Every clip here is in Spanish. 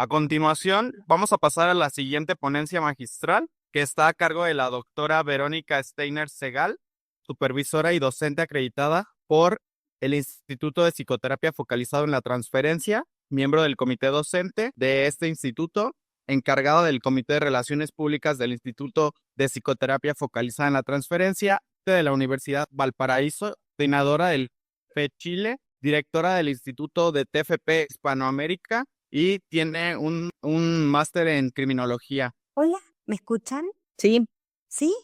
A continuación, vamos a pasar a la siguiente ponencia magistral, que está a cargo de la doctora Verónica Steiner Segal, supervisora y docente acreditada por el Instituto de Psicoterapia Focalizado en la Transferencia, miembro del comité docente de este instituto, encargado del Comité de Relaciones Públicas del Instituto de Psicoterapia Focalizada en la Transferencia de la Universidad Valparaíso, coordinadora del FEChile, directora del Instituto de TFP Hispanoamérica y tiene un máster en criminología. Hola, ¿me escuchan? Sí, Sí,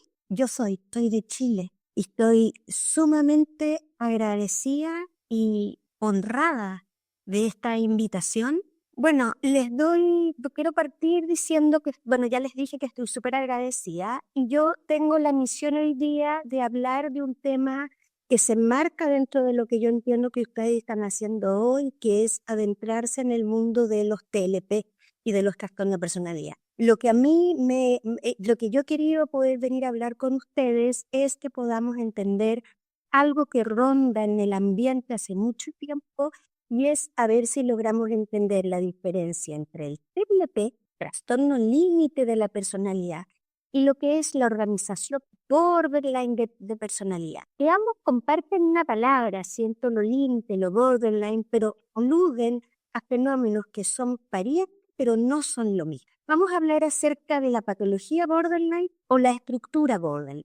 soy de Chile y estoy sumamente agradecida y honrada de esta invitación. Bueno, quiero partir diciendo que, bueno, ya les dije que estoy súper agradecida y yo tengo la misión hoy día de hablar de un tema que se enmarca dentro de lo que yo entiendo que ustedes están haciendo hoy, que es adentrarse en el mundo de los TLP y de los trastornos de personalidad. Lo que lo que yo he querido poder venir a hablar con ustedes es que podamos entender algo que ronda en el ambiente hace mucho tiempo y es a ver si logramos entender la diferencia entre el TLP, trastorno límite de la personalidad, y lo que es la organización borderline de personalidad. Que ambos comparten una palabra, siento lo límite, lo borderline, pero aluden a fenómenos que son parientes, pero no son lo mismo. Vamos a hablar acerca de la patología borderline o la estructura borderline.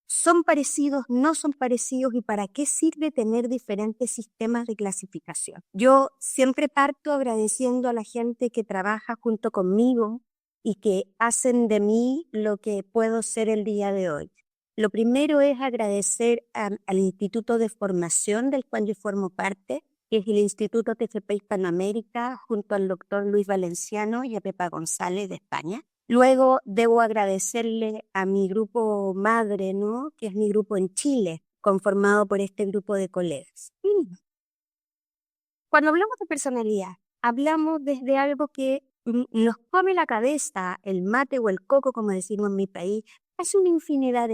¿Son parecidos, no son parecidos y para qué sirve tener diferentes sistemas de clasificación? Yo siempre parto agradeciendo a la gente que trabaja junto conmigo y que hacen de mí lo que puedo ser el día de hoy. Lo primero es agradecer al Instituto de Formación del cual yo formo parte, que es el Instituto TFP Hispanoamérica, junto al doctor Luis Valenciano y a Pepa González de España. Luego debo agradecerle a mi grupo madre, ¿no? Que es mi grupo en Chile, conformado por este grupo de colegas. Cuando hablamos de personalidad, hablamos desde algo que nos come la cabeza, el mate o el coco, como decimos en mi país, hace una infinidad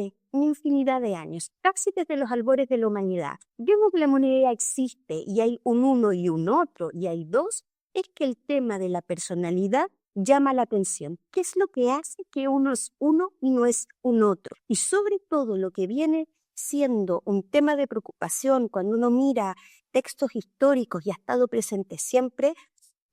de años, casi desde los albores de la humanidad. Vemos que la humanidad existe y hay un uno y un otro, y hay dos, es que el tema de la personalidad llama la atención. ¿Qué es lo que hace que uno es uno y no es un otro? Y sobre todo lo que viene siendo un tema de preocupación cuando uno mira textos históricos y ha estado presente siempre,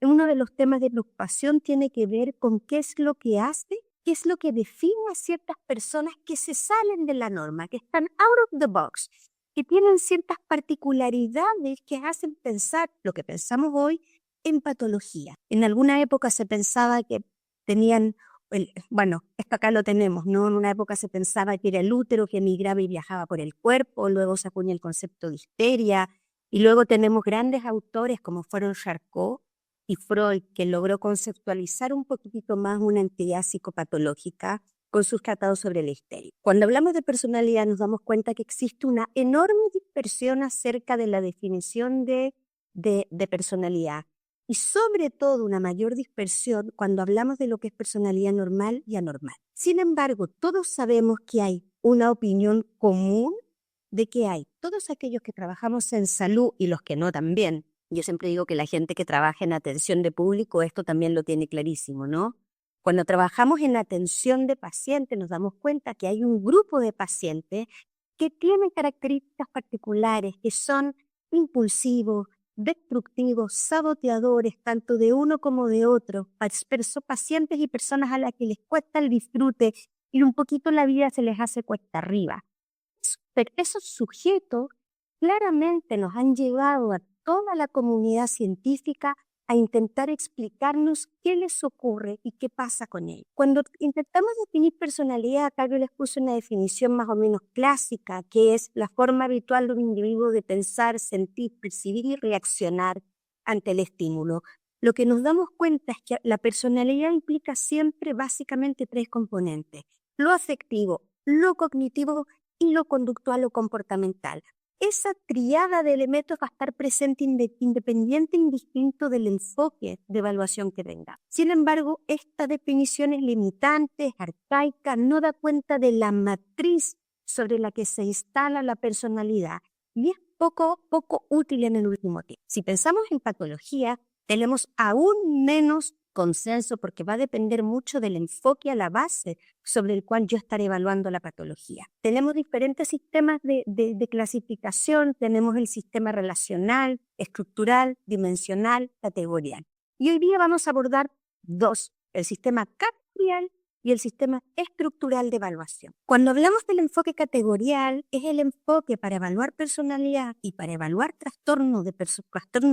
uno de los temas de preocupación tiene que ver con qué es lo que hace, qué es lo que define a ciertas personas que se salen de la norma, que están out of the box, que tienen ciertas particularidades que hacen pensar lo que pensamos hoy en patología. En alguna época se pensaba que tenían, esto acá lo tenemos, ¿no? En una época se pensaba que era el útero que migraba y viajaba por el cuerpo, luego se acuña el concepto de histeria, y luego tenemos grandes autores como fueron Charcot y Freud, que logró conceptualizar un poquitito más una entidad psicopatológica con sus tratados sobre la histeria. Cuando hablamos de personalidad nos damos cuenta que existe una enorme dispersión acerca de la definición de personalidad y sobre todo una mayor dispersión cuando hablamos de lo que es personalidad normal y anormal. Sin embargo, todos sabemos que hay una opinión común de que hay todos aquellos que trabajamos en salud y los que no también. Yo siempre digo que la gente que trabaja en atención de público esto también lo tiene clarísimo, ¿no? Cuando trabajamos en atención de pacientes nos damos cuenta que hay un grupo de pacientes que tienen características particulares, que son impulsivos, destructivos, saboteadores, tanto de uno como de otro, pacientes y personas a las que les cuesta el disfrute y un poquito la vida se les hace cuesta arriba. Pero esos sujetos claramente nos han llevado a toda la comunidad científica a intentar explicarnos qué les ocurre y qué pasa con ellos. Cuando intentamos definir personalidad, acá yo les puse una definición más o menos clásica, que es la forma habitual de un individuo de pensar, sentir, percibir y reaccionar ante el estímulo. Lo que nos damos cuenta es que la personalidad implica siempre básicamente tres componentes: lo afectivo, lo cognitivo y lo conductual o comportamental. Esa triada de elementos va a estar presente independiente e indistinto del enfoque de evaluación que tenga. Sin embargo, esta definición es limitante, es arcaica, no da cuenta de la matriz sobre la que se instala la personalidad y es poco útil en el último tiempo. Si pensamos en patología, tenemos aún menos consenso porque va a depender mucho del enfoque a la base sobre el cual yo estaré evaluando la patología. Tenemos diferentes sistemas de clasificación, tenemos el sistema relacional, estructural, dimensional, categorial. Y hoy día vamos a abordar dos, el sistema categorial y el sistema estructural de evaluación. Cuando hablamos del enfoque categorial, es el enfoque para evaluar personalidad y para evaluar trastorno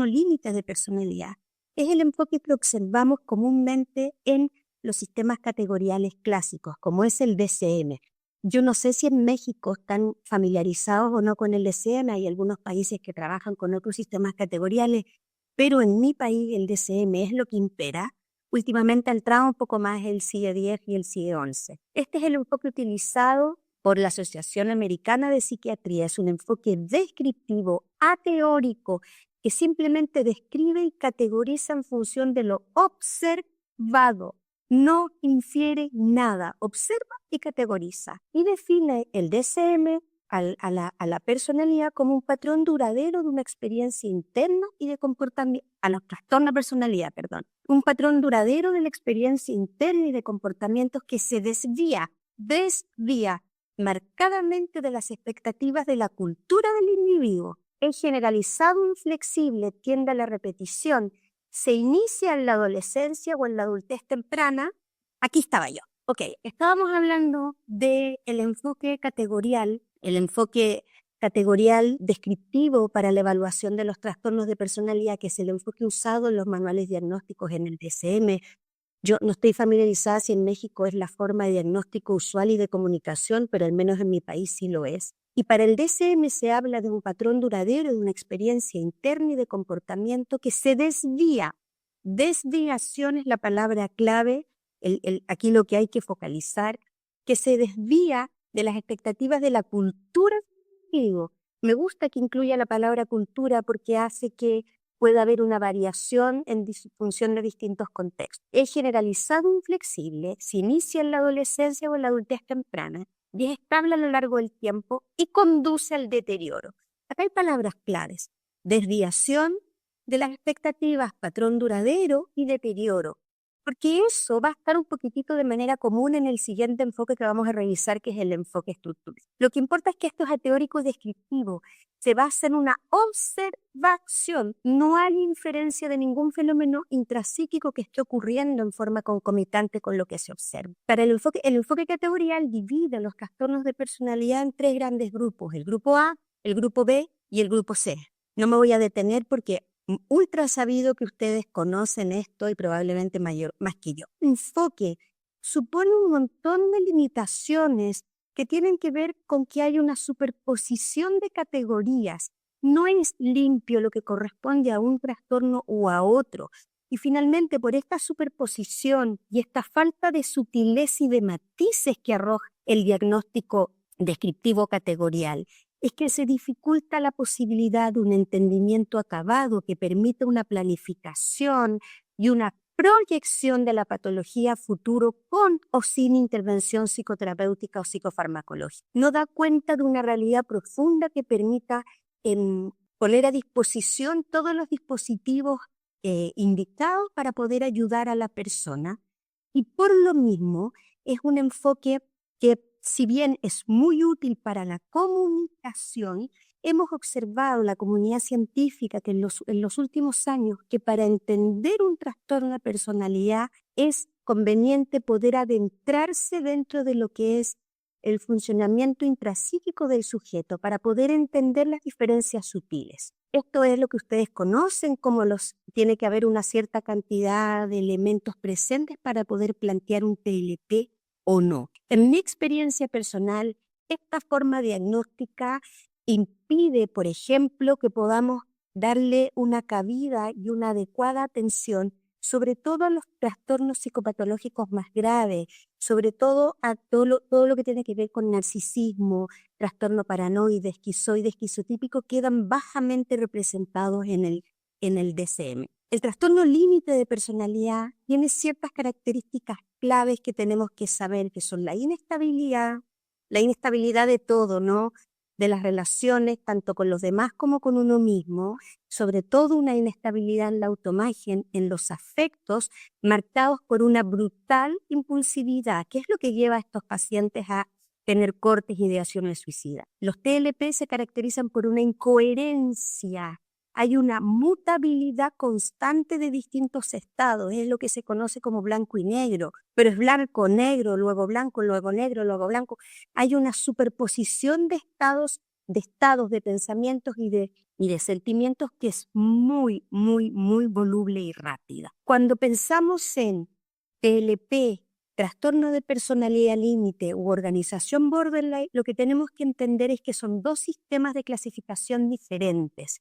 límite de personalidad. Es el enfoque que observamos comúnmente en los sistemas categoriales clásicos, como es el DSM. Yo no sé si en México están familiarizados o no con el DSM, hay algunos países que trabajan con otros sistemas categoriales, pero en mi país el DSM es lo que impera. Últimamente ha entrado un poco más el CIE-10 y el CIE-11. Este es el enfoque utilizado por la Asociación Americana de Psiquiatría. Es un enfoque descriptivo, ateórico, que simplemente describe y categoriza en función de lo observado. No infiere nada, observa y categoriza. Y define el DSM a la personalidad como un patrón duradero de una experiencia interna y de comportamiento, a los trastornos de personalidad, perdón. Un patrón duradero de la experiencia interna y de comportamientos que se desvía marcadamente de las expectativas de la cultura del individuo. Es generalizado, inflexible, tiende a la repetición, se inicia en la adolescencia o en la adultez temprana. Aquí estaba yo. Ok, estábamos hablando del enfoque categorial, el enfoque categorial descriptivo para la evaluación de los trastornos de personalidad, que es el enfoque usado en los manuales diagnósticos en el DSM. Yo no estoy familiarizada si en México es la forma de diagnóstico usual y de comunicación, pero al menos en mi país sí lo es. Y para el DSM se habla de un patrón duradero, de una experiencia interna y de comportamiento que se desvía. Desviación es la palabra clave, aquí lo que hay que focalizar, que se desvía de las expectativas de la cultura. Digo, me gusta que incluya la palabra cultura porque hace que pueda haber una variación en función de distintos contextos. Es generalizado, inflexible, se inicia en la adolescencia o en la adultez temprana y es estable a lo largo del tiempo y conduce al deterioro. Acá hay palabras claves: desviación de las expectativas, patrón duradero y deterioro. Porque eso va a estar un poquitito de manera común en el siguiente enfoque que vamos a revisar, que es el enfoque estructural. Lo que importa es que esto es ateórico y descriptivo. Se basa en una observación. No hay inferencia de ningún fenómeno intrapsíquico que esté ocurriendo en forma concomitante con lo que se observa. Para el enfoque categorial divide los trastornos de personalidad en tres grandes grupos: el grupo A, el grupo B y el grupo C. No me voy a detener porque ultra sabido que ustedes conocen esto y probablemente más que yo. El enfoque supone un montón de limitaciones que tienen que ver con que hay una superposición de categorías. No es limpio lo que corresponde a un trastorno o a otro. Y finalmente, por esta superposición y esta falta de sutileza y de matices que arroja el diagnóstico descriptivo categorial, es que se dificulta la posibilidad de un entendimiento acabado que permita una planificación y una proyección de la patología a futuro con o sin intervención psicoterapéutica o psicofarmacológica. No da cuenta de una realidad profunda que permita poner a disposición todos los dispositivos indicados para poder ayudar a la persona. Y por lo mismo es un enfoque que, si bien es muy útil para la comunicación, hemos observado en la comunidad científica que en los últimos años que para entender un trastorno de personalidad es conveniente poder adentrarse dentro de lo que es el funcionamiento intrapsíquico del sujeto para poder entender las diferencias sutiles. Esto es lo que ustedes conocen como tiene que haber una cierta cantidad de elementos presentes para poder plantear un TLP o no. En mi experiencia personal, esta forma diagnóstica impide, por ejemplo, que podamos darle una cabida y una adecuada atención, sobre todo a los trastornos psicopatológicos más graves, sobre todo a todo lo que tiene que ver con narcisismo, trastorno paranoide, esquizoide, esquizotípico, quedan bajamente representados en el DSM. El trastorno límite de personalidad tiene ciertas características claves que tenemos que saber, que son la inestabilidad de todo, ¿no? de las relaciones tanto con los demás como con uno mismo, sobre todo una inestabilidad en la autoimagen, en los afectos, marcados por una brutal impulsividad, que es lo que lleva a estos pacientes a tener cortes y ideaciones suicidas. Los TLP se caracterizan por una incoherencia. Hay una mutabilidad constante de distintos estados, es lo que se conoce como blanco y negro, pero es blanco, negro, luego blanco, luego negro, luego blanco. Hay una superposición de estados, de pensamientos y de sentimientos que es muy, muy, muy voluble y rápida. Cuando pensamos en TLP, trastorno de personalidad límite u organización borderline, lo que tenemos que entender es que son dos sistemas de clasificación diferentes.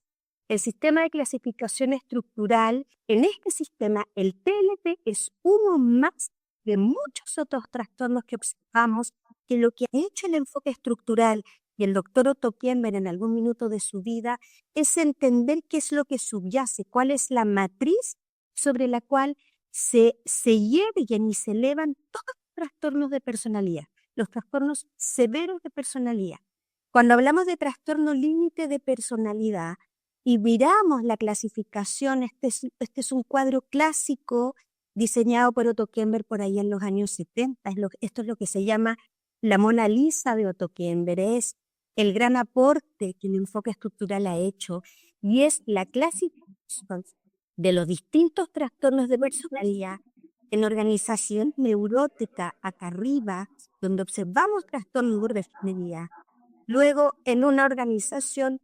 El sistema de clasificación estructural, en este sistema el TLP es uno más de muchos otros trastornos que observamos, que lo que ha hecho el enfoque estructural y el doctor Otto Kemper en algún minuto de su vida es entender qué es lo que subyace, cuál es la matriz sobre la cual se yerguen y se elevan todos los trastornos de personalidad, los trastornos severos de personalidad. Cuando hablamos de trastorno límite de personalidad y miramos la clasificación, este es un cuadro clásico diseñado por Otto Kemper por ahí en los años 70. Esto es lo que se llama la Mona Lisa de Otto Kemper, es el gran aporte que el enfoque estructural ha hecho y es la clasificación de los distintos trastornos de personalidad en organización neurótica acá arriba, donde observamos trastornos de personalidad. Luego, en una organización,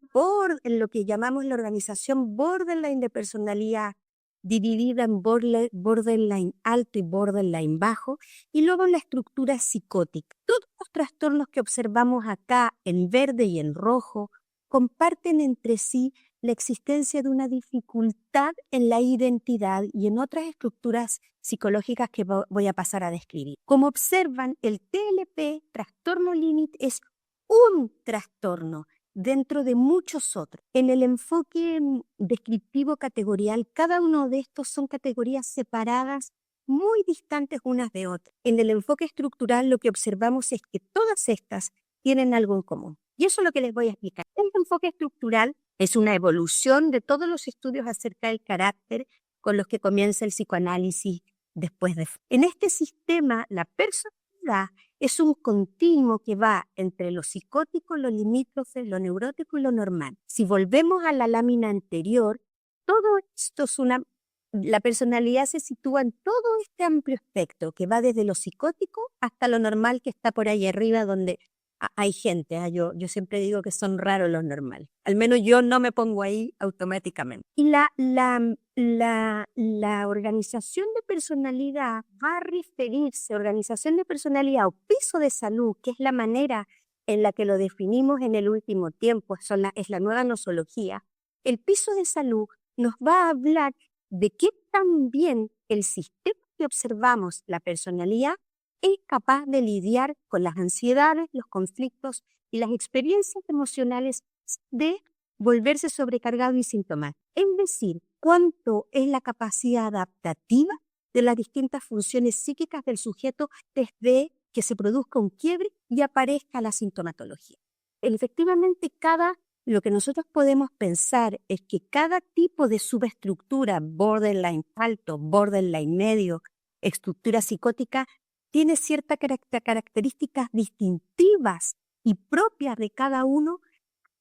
en lo que llamamos la organización borderline de personalidad, dividida en borderline alto y borderline bajo, y luego en la estructura psicótica. Todos los trastornos que observamos acá en verde y en rojo comparten entre sí la existencia de una dificultad en la identidad y en otras estructuras psicológicas que voy a pasar a describir. Como observan, el TLP, trastorno límite, es un trastorno dentro de muchos otros. En el enfoque descriptivo categorial, cada uno de estos son categorías separadas, muy distantes unas de otras. En el enfoque estructural, lo que observamos es que todas estas tienen algo en común. Y eso es lo que les voy a explicar. El enfoque estructural es una evolución de todos los estudios acerca del carácter con los que comienza el psicoanálisis después de... En este sistema, la personalidad es un continuo que va entre lo psicótico, lo limítrofe, lo neurótico y lo normal. Si volvemos a la lámina anterior, todo esto es la personalidad se sitúa en todo este amplio espectro que va desde lo psicótico hasta lo normal que está por ahí arriba donde hay gente. Yo siempre digo que son raros los normales. Al menos yo no me pongo ahí automáticamente. Y la organización de personalidad va a referirse, organización de personalidad o piso de salud, que es la manera en la que lo definimos en el último tiempo, es la nueva nosología. El piso de salud nos va a hablar de qué tan bien el sistema que observamos, la personalidad, es capaz de lidiar con las ansiedades, los conflictos y las experiencias emocionales de volverse sobrecargado y sintomático. Es decir, cuánto es la capacidad adaptativa de las distintas funciones psíquicas del sujeto desde que se produzca un quiebre y aparezca la sintomatología. Efectivamente, lo que nosotros podemos pensar es que cada tipo de subestructura, borderline alto, borderline medio, estructura psicótica, tiene ciertas características distintivas y propias de cada uno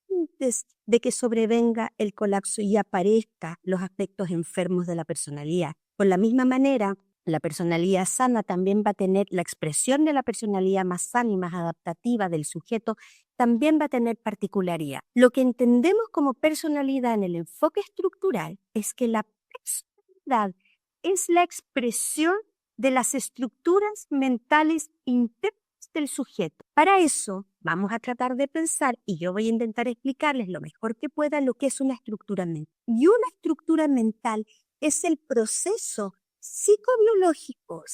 antes de que sobrevenga el colapso y aparezcan los aspectos enfermos de la personalidad. Por la misma manera, la personalidad sana también va a tener la expresión de la personalidad más sana y más adaptativa del sujeto, también va a tener particularidad. Lo que entendemos como personalidad en el enfoque estructural es que la personalidad es la expresión de las estructuras mentales internas del sujeto. Para eso vamos a tratar de pensar, y yo voy a intentar explicarles lo mejor que pueda lo que es una estructura mental. Y una estructura mental es el proceso psicológico,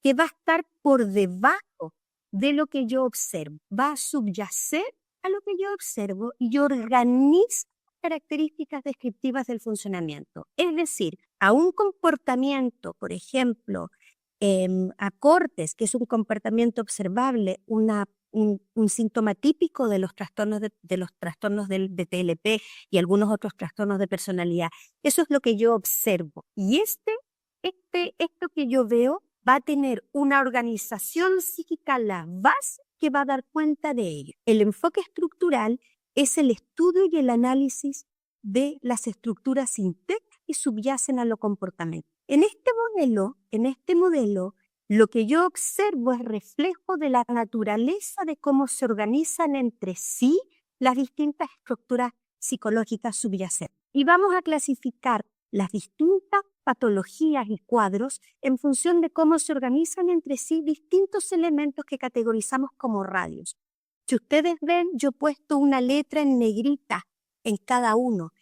que va a estar por debajo de lo que yo observo. Va a subyacer a lo que yo observo y organiza características descriptivas del funcionamiento. Es decir, a un comportamiento, por ejemplo, a cortes, que es un comportamiento observable, una un síntoma típico de los trastornos de TLP y algunos otros trastornos de personalidad. Eso es lo que yo observo. Y esto que yo veo va a tener una organización psíquica, la base, que va a dar cuenta de ello. El enfoque estructural es el estudio y el análisis de las estructuras internas que subyacen a lo comportamental. En este modelo, lo que yo observo es reflejo de la naturaleza de cómo se organizan entre sí las distintas estructuras psicológicas subyacentes. Y vamos a clasificar las distintas patologías y cuadros en función de cómo se organizan entre sí distintos elementos que categorizamos como radios. Si ustedes ven, yo he puesto una letra en negrita en cada uno.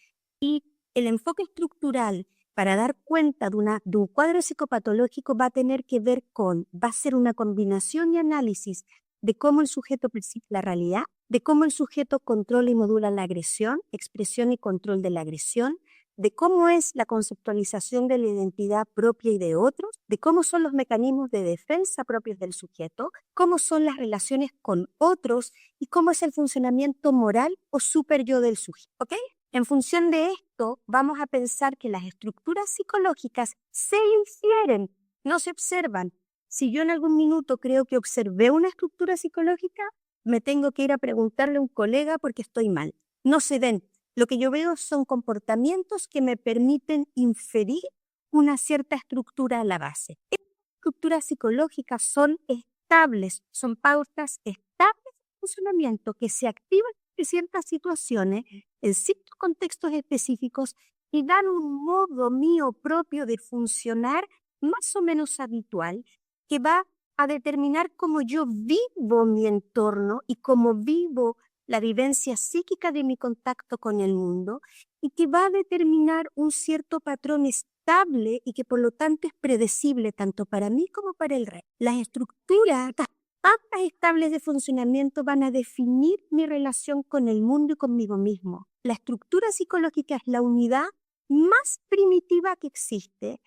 Y el enfoque estructural para dar cuenta de un cuadro psicopatológico va a ser una combinación y análisis de cómo el sujeto percibe la realidad, de cómo el sujeto controla y modula la agresión, expresión y control de la agresión, de cómo es la conceptualización de la identidad propia y de otros, de cómo son los mecanismos de defensa propios del sujeto, cómo son las relaciones con otros y cómo es el funcionamiento moral o super yo del sujeto. ¿Ok? En función de esto, vamos a pensar que las estructuras psicológicas se infieren, no se observan. Si yo en algún minuto creo que observé una estructura psicológica, me tengo que ir a preguntarle a un colega porque estoy mal. No se ven. Lo que yo veo son comportamientos que me permiten inferir una cierta estructura a la base. Estas estructuras psicológicas son estables, son pautas estables de funcionamiento que se activan en ciertas situaciones, en ciertos contextos específicos y dan un modo mío propio de funcionar más o menos habitual que va a determinar cómo yo vivo mi entorno y cómo vivo la vivencia psíquica de mi contacto con el mundo y que va a determinar un cierto patrón estable y que por lo tanto es predecible tanto para mí como para el resto. Las estructuras, estas pautas estables de funcionamiento van a definir mi relación con el mundo y conmigo mismo. La estructura psicológica es la unidad más primitiva que existe.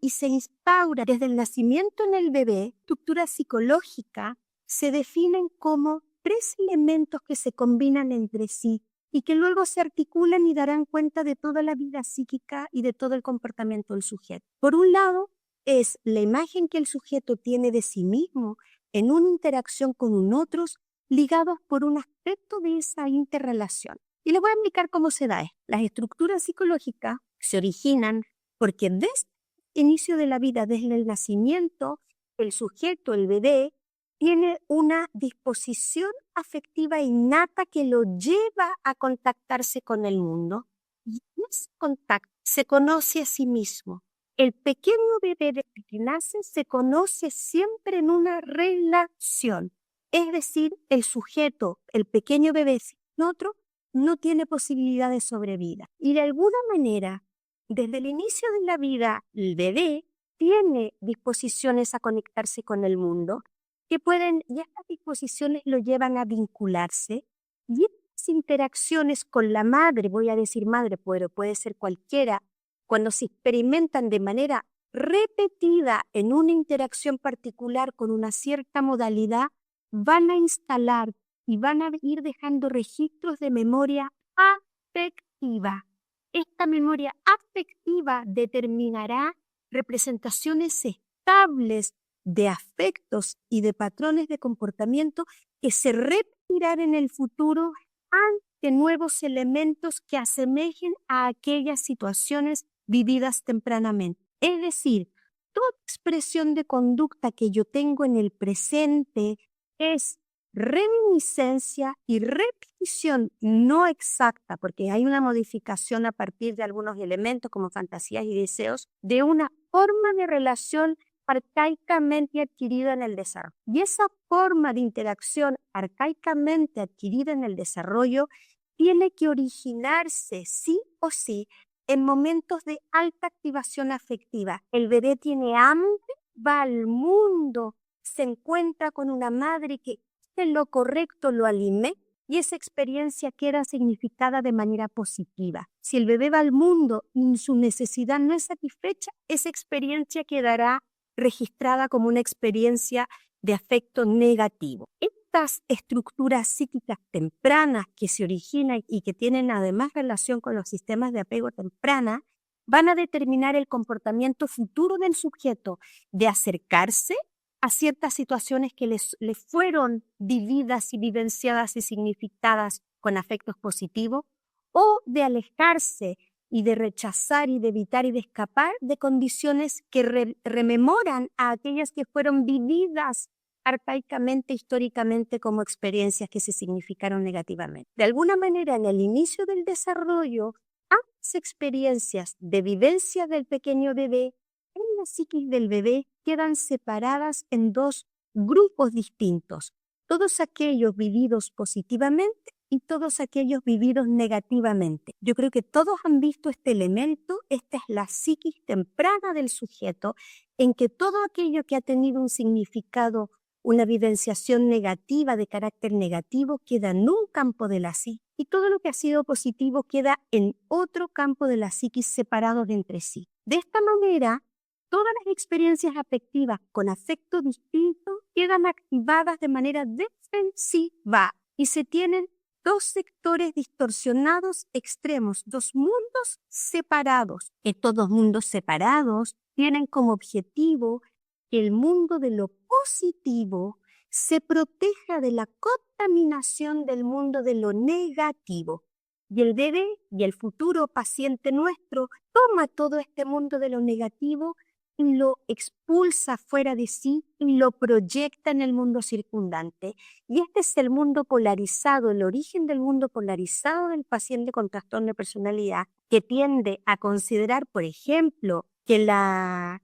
Y se instaura desde el nacimiento en el bebé. Estructura psicológica se definen como 3 elementos que se combinan entre sí y que luego se articulan y darán cuenta de toda la vida psíquica y de todo el comportamiento del sujeto. Por un lado, es la imagen que el sujeto tiene de sí mismo en una interacción con un otro, ligados por un aspecto de esa interrelación. Y les voy a explicar cómo se da esto. Las estructuras psicológicas se originan porque desde el inicio de la vida, desde el nacimiento, el sujeto, el bebé, tiene una disposición afectiva innata que lo lleva a contactarse con el mundo. Y ese contacto se conoce a sí mismo. El pequeño bebé desde que nace se conoce siempre en una relación. Es decir, el sujeto, el pequeño bebé sin otro, no tiene posibilidad de sobrevida. Y de alguna manera, desde el inicio de la vida, el bebé tiene disposiciones a conectarse con el mundo, y estas disposiciones lo llevan a vincularse, y estas interacciones con la madre, voy a decir madre, pero puede ser cualquiera, cuando se experimentan de manera repetida en una interacción particular con una cierta modalidad, van a instalar y van a ir dejando registros de memoria afectiva. Esta memoria afectiva determinará representaciones estables de afectos y de patrones de comportamiento que se repetirán en el futuro ante nuevos elementos que asemejen a aquellas situaciones vividas tempranamente. Es decir, toda expresión de conducta que yo tengo en el presente es reminiscencia y repetición no exacta, porque hay una modificación a partir de algunos elementos como fantasías y deseos, de una forma de relación arcaicamente adquirida en el desarrollo. Y esa forma de interacción arcaicamente adquirida en el desarrollo tiene que originarse sí o sí en momentos de alta activación afectiva. El bebé tiene hambre, va al mundo, se encuentra con una madre que en lo correcto lo alimenta y esa experiencia queda significada de manera positiva. Si el bebé va al mundo y su necesidad no es satisfecha, esa experiencia quedará registrada como una experiencia de afecto negativo. Esta estas estructuras psíquicas tempranas que se originan y que tienen además relación con los sistemas de apego temprana, van a determinar el comportamiento futuro del sujeto de acercarse a ciertas situaciones que les fueron vividas y vivenciadas y significadas con afectos positivos, o de alejarse y de rechazar y de evitar y de escapar de condiciones que rememoran a aquellas que fueron vividas arcaicamente, históricamente, como experiencias que se significaron negativamente. De alguna manera, en el inicio del desarrollo, ambas experiencias de vivencia del pequeño bebé en la psiquis del bebé quedan separadas en dos grupos distintos, todos aquellos vividos positivamente y todos aquellos vividos negativamente. Yo creo que todos han visto este elemento. Esta es la psiquis temprana del sujeto, en que todo aquello que ha tenido un significado, una vivenciación negativa de carácter negativo, queda en un campo de la psiquis, y todo lo que ha sido positivo queda en otro campo de la psiquis, separados de entre sí. De esta manera, todas las experiencias afectivas con afecto distinto quedan activadas de manera defensiva y se tienen dos sectores distorsionados extremos, dos mundos separados. Estos dos mundos separados tienen como objetivo que el mundo de lo positivo se proteja de la contaminación del mundo de lo negativo. Y el bebé y el futuro paciente nuestro toma todo este mundo de lo negativo y lo expulsa fuera de sí y lo proyecta en el mundo circundante. Y este es el mundo polarizado, el origen del mundo polarizado del paciente con trastorno de personalidad, que tiende a considerar, por ejemplo, que la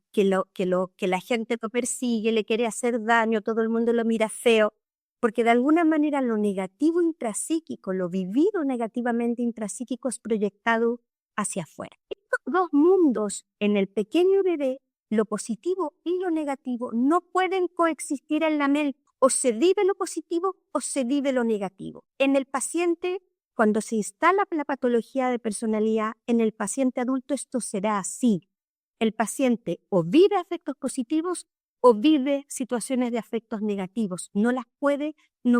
gente lo persigue, le quiere hacer daño, todo el mundo lo mira feo, porque de alguna manera lo negativo intrapsíquico, lo vivido negativamente intrapsíquico, es proyectado hacia afuera. Estos dos mundos en el pequeño bebé, lo positivo y lo negativo, no pueden coexistir en la mente. O se vive lo positivo o se vive lo negativo. En el paciente, cuando se instala la patología de personalidad, en el paciente adulto esto será así. El paciente o vive afectos positivos o vive situaciones de afectos negativos. No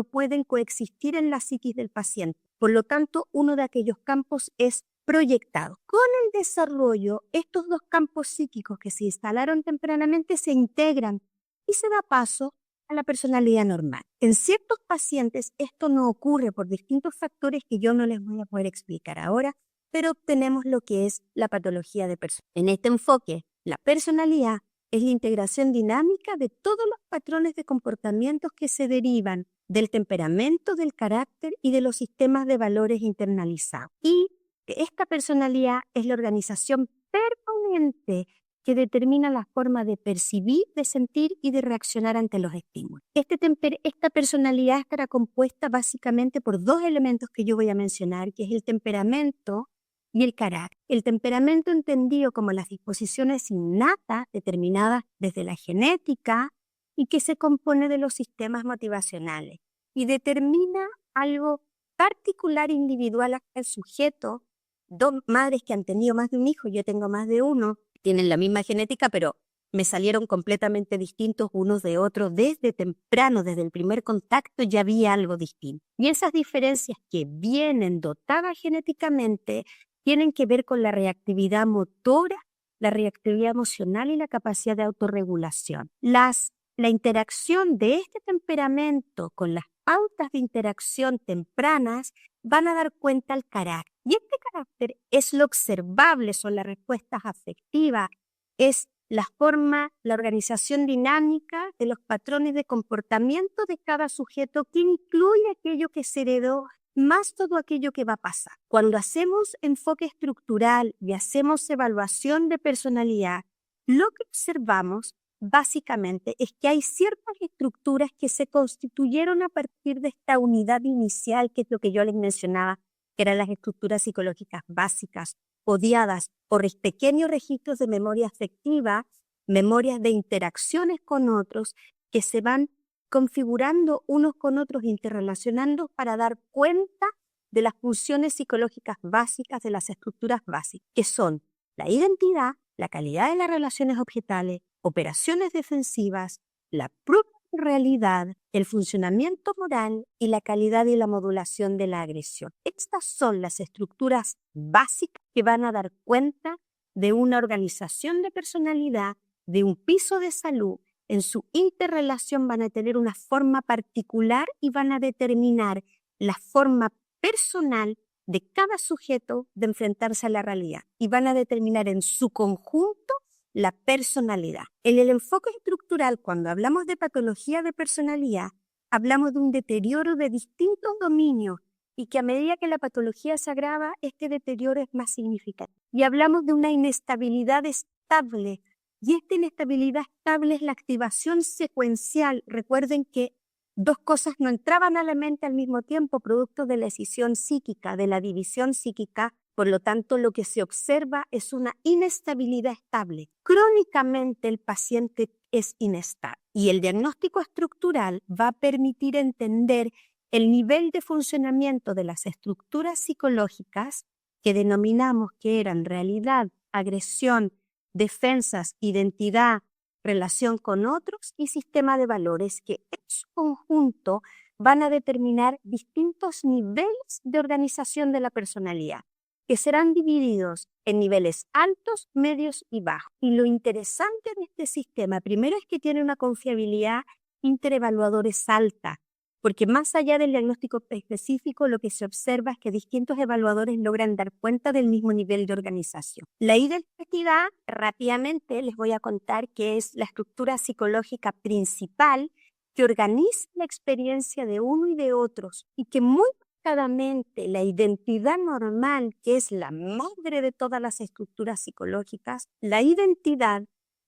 pueden coexistir en la psiquis del paciente. Por lo tanto, uno de aquellos campos es proyectado. Con el desarrollo, estos dos campos psíquicos que se instalaron tempranamente se integran y se da paso a la personalidad normal. En ciertos pacientes esto no ocurre por distintos factores que yo no les voy a poder explicar ahora, pero obtenemos lo que es la patología de personalidad. En este enfoque, la personalidad es la integración dinámica de todos los patrones de comportamientos que se derivan del temperamento, del carácter y de los sistemas de valores internalizados. Y esta personalidad es la organización permanente que determina la forma de percibir, de sentir y de reaccionar ante los estímulos. Esta personalidad estará compuesta básicamente por dos elementos que yo voy a mencionar, que es el temperamento y el carácter. El temperamento entendido como las disposiciones innatas determinadas desde la genética y que se compone de los sistemas motivacionales y determina algo particular individual al sujeto. Dos madres que han tenido más de un hijo, yo tengo más de uno, tienen la misma genética, pero me salieron completamente distintos unos de otros. Desde temprano, desde el primer contacto, ya había algo distinto. Y esas diferencias que vienen dotadas genéticamente tienen que ver con la reactividad motora, la reactividad emocional y la capacidad de autorregulación. La interacción de este temperamento con las pautas de interacción tempranas van a dar cuenta al carácter. Y este carácter es lo observable, son las respuestas afectivas, es la forma, la organización dinámica de los patrones de comportamiento de cada sujeto, que incluye aquello que se heredó, más todo aquello que va a pasar. Cuando hacemos enfoque estructural y hacemos evaluación de personalidad, lo que observamos básicamente es que hay ciertas estructuras que se constituyeron a partir de esta unidad inicial, que es lo que yo les mencionaba, que eran las estructuras psicológicas básicas, odiadas por pequeños registros de memoria afectiva, memorias de interacciones con otros que se van configurando unos con otros, interrelacionando para dar cuenta de las funciones psicológicas básicas de las estructuras básicas, que son la identidad, la calidad de las relaciones objetales, operaciones defensivas, la propia realidad, el funcionamiento moral y la calidad y la modulación de la agresión. Estas son las estructuras básicas que van a dar cuenta de una organización de personalidad, de un piso de salud. En su interrelación van a tener una forma particular y van a determinar la forma personal de cada sujeto de enfrentarse a la realidad y van a determinar en su conjunto la personalidad. En el enfoque estructural, cuando hablamos de patología de personalidad, hablamos de un deterioro de distintos dominios y que a medida que la patología se agrava, este deterioro es más significativo. Y hablamos de una inestabilidad estable. Y esta inestabilidad estable es la activación secuencial. Recuerden que dos cosas no entraban a la mente al mismo tiempo, producto de la escisión psíquica, de la división psíquica. Por lo tanto, lo que se observa es una inestabilidad estable. Crónicamente el paciente es inestable y el diagnóstico estructural va a permitir entender el nivel de funcionamiento de las estructuras psicológicas que denominamos que eran realidad, agresión, defensas, identidad, relación con otros y sistema de valores que en su conjunto van a determinar distintos niveles de organización de la personalidad, que serán divididos en niveles altos, medios y bajos. Y lo interesante de este sistema, primero es que tiene una confiabilidad interevaluadores alta, porque más allá del diagnóstico específico, lo que se observa es que distintos evaluadores logran dar cuenta del mismo nivel de organización. La identidad, rápidamente les voy a contar que es la estructura psicológica principal que organiza la experiencia de uno y de otros y que muy marcadamente la identidad normal, que es la madre de todas las estructuras psicológicas, la identidad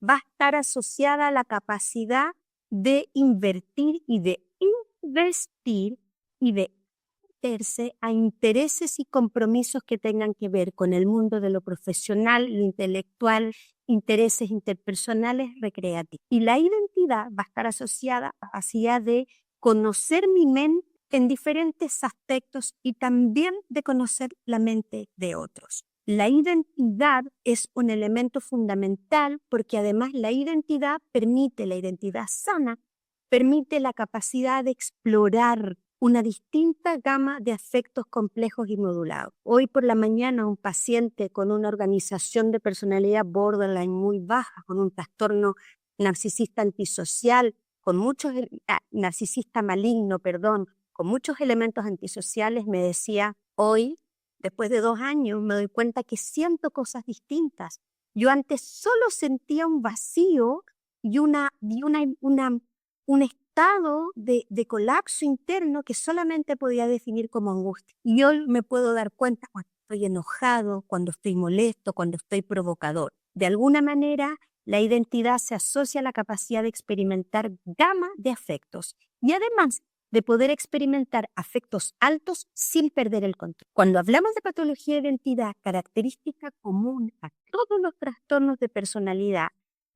va a estar asociada a la capacidad de invertir y de investir y de meterse a intereses y compromisos que tengan que ver con el mundo de lo profesional, lo intelectual, intereses interpersonales, recreativos. Y la identidad va a estar asociada a la capacidad de conocer mi mente en diferentes aspectos y también de conocer la mente de otros. La identidad es un elemento fundamental porque además la identidad sana, permite la capacidad de explorar una distinta gama de afectos complejos y modulados. Hoy por la mañana un paciente con una organización de personalidad borderline muy baja, con un trastorno narcisista antisocial, con muchos, narcisista maligno, perdón, con muchos elementos antisociales, me decía, hoy, después de 2 años, me doy cuenta que siento cosas distintas. Yo antes solo sentía un vacío y un estado de colapso interno que solamente podía definir como angustia. Y hoy me puedo dar cuenta cuando estoy enojado, cuando estoy molesto, cuando estoy provocador. De alguna manera, la identidad se asocia a la capacidad de experimentar gama de afectos y además de poder experimentar afectos altos sin perder el control. Cuando hablamos de patología de identidad, característica común a todos los trastornos de personalidad,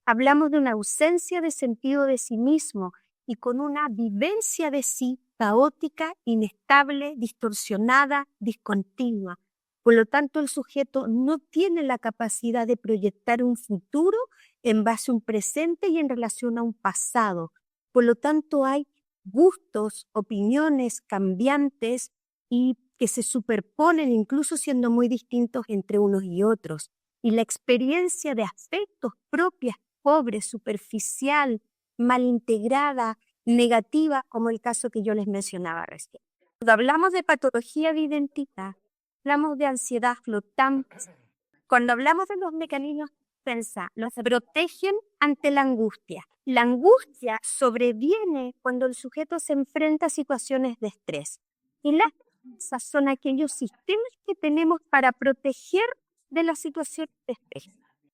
hablamos de una ausencia de sentido de sí mismo y con una vivencia de sí caótica, inestable, distorsionada, discontinua. Por lo tanto, el sujeto no tiene la capacidad de proyectar un futuro en base a un presente y en relación a un pasado. Por lo tanto, hay gustos, opiniones cambiantes y que se superponen incluso siendo muy distintos entre unos y otros. Y la experiencia de afectos propias, pobre, superficial, mal integrada, negativa, como el caso que yo les mencionaba recién. Cuando hablamos de patología de identidad, hablamos de ansiedad flotante. Cuando hablamos de los mecanismos de defensa, los protegen ante la angustia. La angustia sobreviene cuando el sujeto se enfrenta a situaciones de estrés. Y las defensas son aquellos sistemas que tenemos para proteger de las situaciones de estrés.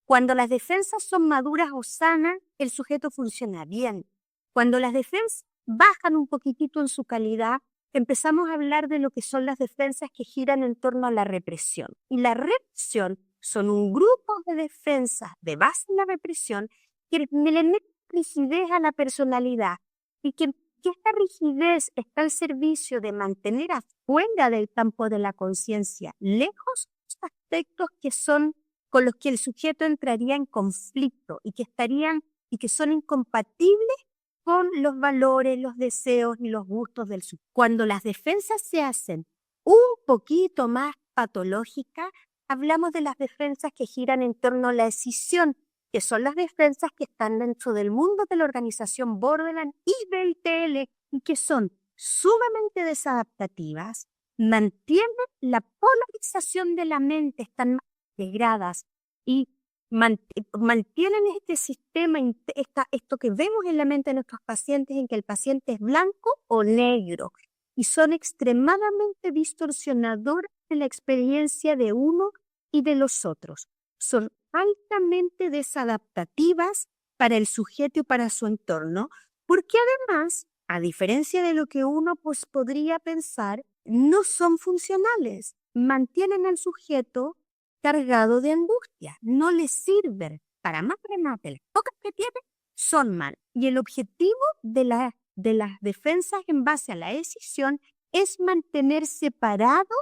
Cuando las defensas son maduras o sanas, el sujeto funciona bien. Cuando las defensas bajan un poquitito en su calidad, empezamos a hablar de lo que son las defensas que giran en torno a la represión. Y la represión son un grupo de defensas de base en la represión que le meten rigidez a la personalidad y que esta rigidez está al servicio de mantener afuera del campo de la conciencia, lejos de aspectos que son con los que el sujeto entraría en conflicto y que son incompatibles con los valores, los deseos y los gustos del sujeto. Cuando las defensas se hacen un poquito más patológicas, hablamos de las defensas que giran en torno a la escisión, que son las defensas que están dentro del mundo de la organización Borderland y del TL, y que son sumamente desadaptativas, mantienen la polarización de la mente, están más integradas y mantienen este sistema, esto que vemos en la mente de nuestros pacientes, en que el paciente es blanco o negro, y son extremadamente distorsionadoras de la experiencia de uno y de los otros. Son altamente desadaptativas para el sujeto y para su entorno, porque además, a diferencia de lo que uno podría pensar, no son funcionales. Mantienen al sujeto cargado de angustia, no le sirven para más remate. Las pocas que tiene son mal. Y el objetivo de las defensas en base a la escisión es mantener separado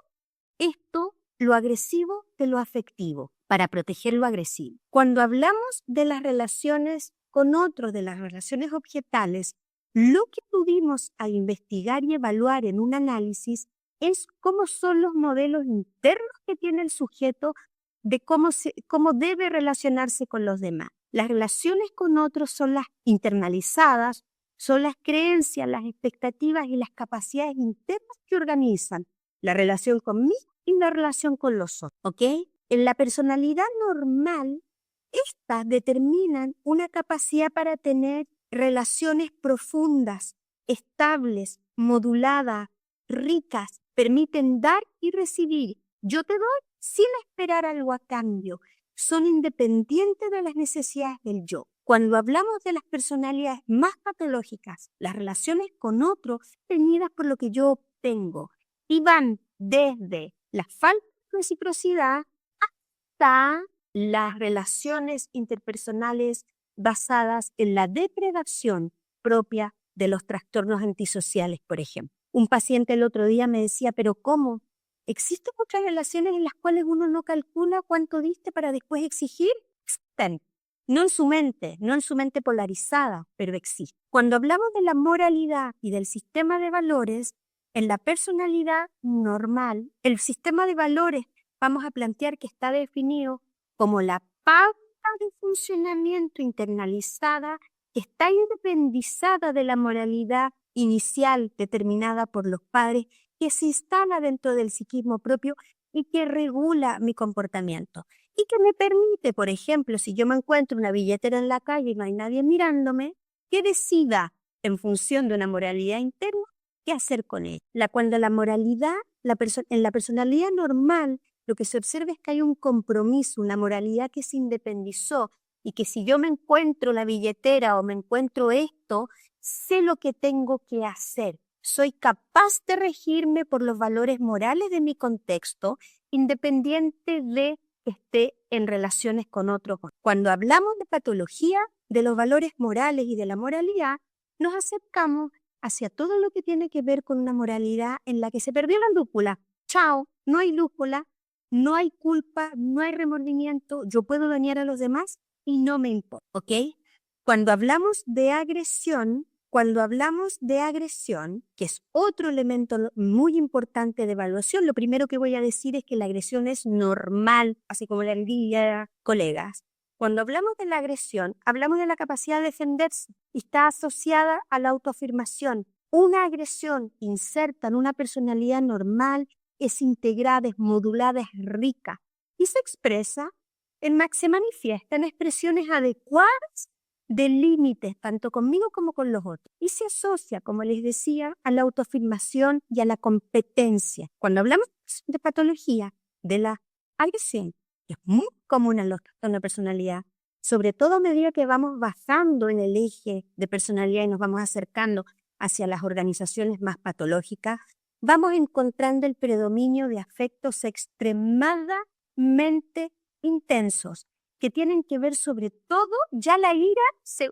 esto, lo agresivo, de lo afectivo, para proteger lo agresivo. Cuando hablamos de las relaciones con otros, de las relaciones objetales, lo que pudimos al investigar y evaluar en un análisis es cómo son los modelos internos que tiene el sujeto de cómo debe relacionarse con los demás. Las relaciones con otros son las internalizadas, son las creencias, las expectativas y las capacidades internas que organizan la relación conmigo y la relación con los otros, ¿ok? En la personalidad normal, estas determinan una capacidad para tener relaciones profundas, estables, moduladas, ricas, permiten dar y recibir. Yo te doy sin esperar algo a cambio. Son independientes de las necesidades del yo. Cuando hablamos de las personalidades más patológicas, las relaciones con otros tenidas por lo que yo obtengo y van desde la falta de reciprocidad hasta las relaciones interpersonales basadas en la depredación propia de los trastornos antisociales, por ejemplo. Un paciente el otro día me decía, pero ¿cómo? ¿Existen otras relaciones en las cuales uno no calcula cuánto diste para después exigir? Existen. No en su mente polarizada, pero existe. Cuando hablamos de la moralidad y del sistema de valores, en la personalidad normal, el sistema de valores vamos a plantear que está definido como la pauta de funcionamiento internalizada que está independizada de la moralidad inicial determinada por los padres, que se instala dentro del psiquismo propio y que regula mi comportamiento. Y que me permite, por ejemplo, si yo me encuentro una billetera en la calle y no hay nadie mirándome, que decida en función de una moralidad interna qué hacer con ella. Cuando la moralidad, en la personalidad normal, lo que se observa es que hay un compromiso, una moralidad que se independizó y que si yo me encuentro la billetera o me encuentro esto, sé lo que tengo que hacer. Soy capaz de regirme por los valores morales de mi contexto, independiente de que esté en relaciones con otros. Cuando hablamos de patología, de los valores morales y de la moralidad, nos acercamos hacia todo lo que tiene que ver con una moralidad en la que se perdió la lúpula. Chao, no hay lúpula, no hay culpa, no hay remordimiento, yo puedo dañar a los demás y no me importa, ¿ok? Cuando hablamos de agresión, que es otro elemento muy importante de evaluación, lo primero que voy a decir es que la agresión es normal, así como la diría colegas. Cuando hablamos de la agresión, hablamos de la capacidad de defenderse y está asociada a la autoafirmación. Una agresión inserta en una personalidad normal es integrada, es modulada, es rica y se expresa, se manifiesta en expresiones adecuadas de límites, tanto conmigo como con los otros. Y se asocia, como les decía, a la autoafirmación y a la competencia. Cuando hablamos de patología, de la agresión, es muy común en los trastornos de personalidad, sobre todo a medida que vamos bajando en el eje de personalidad y nos vamos acercando hacia las organizaciones más patológicas, vamos encontrando el predominio de afectos extremadamente intensos, que tienen que ver sobre todo, ya la ira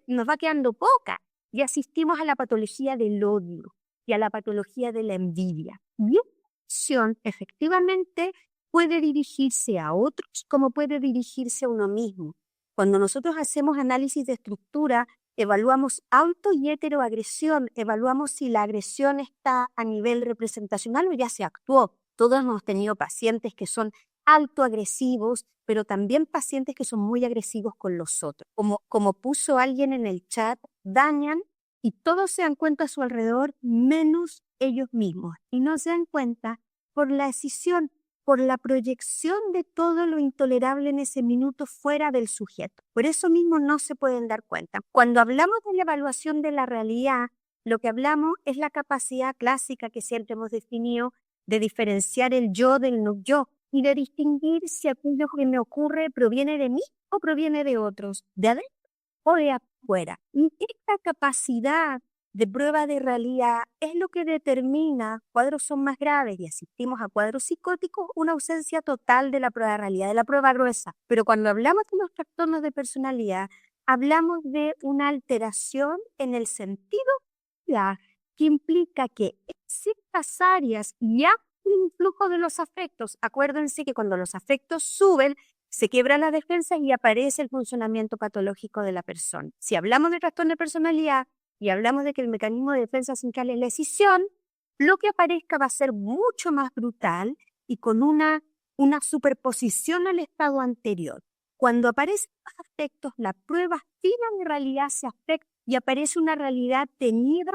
nos va quedando poca y asistimos a la patología del odio y a la patología de la envidia. Y esta acción efectivamente puede dirigirse a otros como puede dirigirse a uno mismo. Cuando nosotros hacemos análisis de estructura evaluamos auto y heteroagresión, evaluamos si la agresión está a nivel representacional o ya se actuó. Todos hemos tenido pacientes que son autoagresivos, pero también pacientes que son muy agresivos con los otros. Como puso alguien en el chat, dañan y todos se dan cuenta a su alrededor, menos ellos mismos. Y no se dan cuenta por la decisión, por la proyección de todo lo intolerable en ese minuto fuera del sujeto. Por eso mismo no se pueden dar cuenta. Cuando hablamos de la evaluación de la realidad, lo que hablamos es la capacidad clásica que siempre hemos definido de diferenciar el yo del no yo y de distinguir si aquello que me ocurre proviene de mí o proviene de otros, de adentro o de afuera. Y esta capacidad de prueba de realidad es lo que determina cuadros son más graves y asistimos a cuadros psicóticos, una ausencia total de la prueba de realidad, de la prueba gruesa. Pero cuando hablamos de los trastornos de personalidad, hablamos de una alteración en el sentido que implica que en ciertas áreas ya el influjo de los afectos, acuérdense que cuando los afectos suben, se quiebran las defensas y aparece el funcionamiento patológico de la persona. Si hablamos de trastorno de personalidad y hablamos de que el mecanismo de defensa central es la escisión, lo que aparezca va a ser mucho más brutal y con una superposición al estado anterior. Cuando aparecen los afectos, la prueba fina de realidad se afecta y aparece una realidad teñida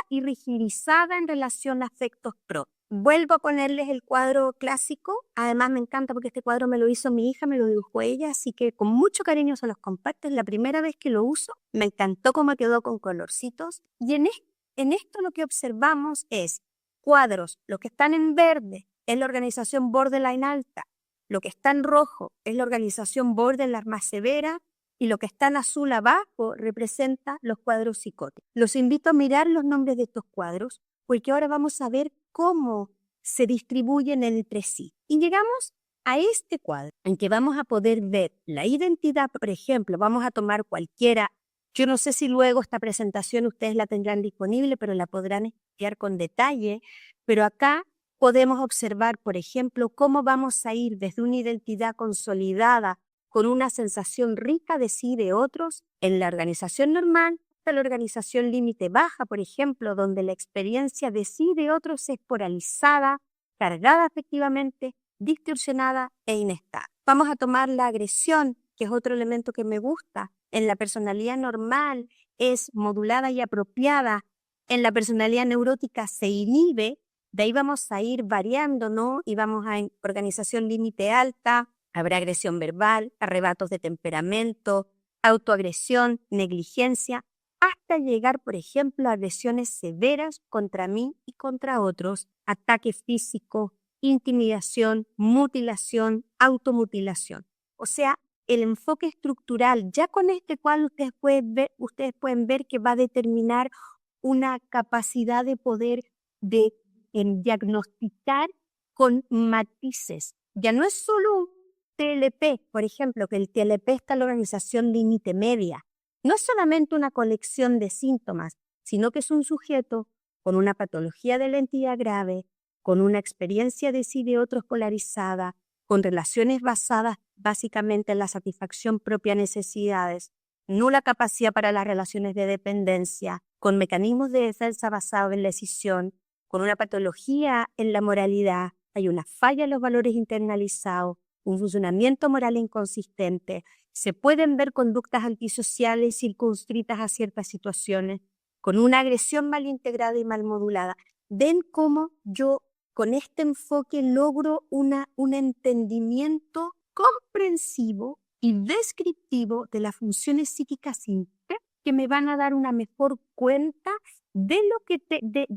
y rigidizada en relación a afectos propios. Vuelvo a ponerles el cuadro clásico. Además me encanta porque este cuadro me lo hizo mi hija, me lo dibujó ella, así que con mucho cariño se los comparto. Es la primera vez que lo uso. Me encantó cómo quedó con colorcitos. Y en esto lo que observamos es cuadros. Los que están en verde es la organización borderline alta. Lo que está en rojo es la organización borderline más severa. Y lo que está en azul abajo representa los cuadros psicóticos. Los invito a mirar los nombres de estos cuadros, porque ahora vamos a ver cómo se distribuyen entre sí. Y llegamos a este cuadro, en que vamos a poder ver la identidad, por ejemplo, vamos a tomar cualquiera. Yo no sé si luego esta presentación ustedes la tendrán disponible, pero la podrán estudiar con detalle. Pero acá podemos observar, por ejemplo, cómo vamos a ir desde una identidad consolidada con una sensación rica de sí y de otros en la organización normal, hasta la organización límite baja, por ejemplo, donde la experiencia de sí y de otros es polarizada, cargada afectivamente, distorsionada e inestable. Vamos a tomar la agresión, que es otro elemento que me gusta. En la personalidad normal es modulada y apropiada. En la personalidad neurótica se inhibe. De ahí vamos a ir variando, ¿no? Y vamos a organización límite alta. Habrá agresión verbal, arrebatos de temperamento, autoagresión, negligencia, hasta llegar, por ejemplo, a agresiones severas contra mí y contra otros, ataque físico, intimidación, mutilación, automutilación. O sea, el enfoque estructural, ya con este cual ustedes pueden ver que va a determinar una capacidad de poder diagnosticar con matices. Ya no es solo un TLP, por ejemplo, que el TLP está en la organización límite media. No es solamente una colección de síntomas, sino que es un sujeto con una patología de la entidad grave, con una experiencia de sí y de otros polarizada, con relaciones basadas básicamente en la satisfacción propia de necesidades, nula capacidad para las relaciones de dependencia, con mecanismos de defensa basados en la decisión, con una patología en la moralidad, hay una falla en los valores internalizados, un funcionamiento moral inconsistente, se pueden ver conductas antisociales circunscritas a ciertas situaciones, con una agresión mal integrada y mal modulada. Ven cómo yo con este enfoque logro un entendimiento comprensivo y descriptivo de las funciones psíquicas internas que me van a dar una mejor cuenta de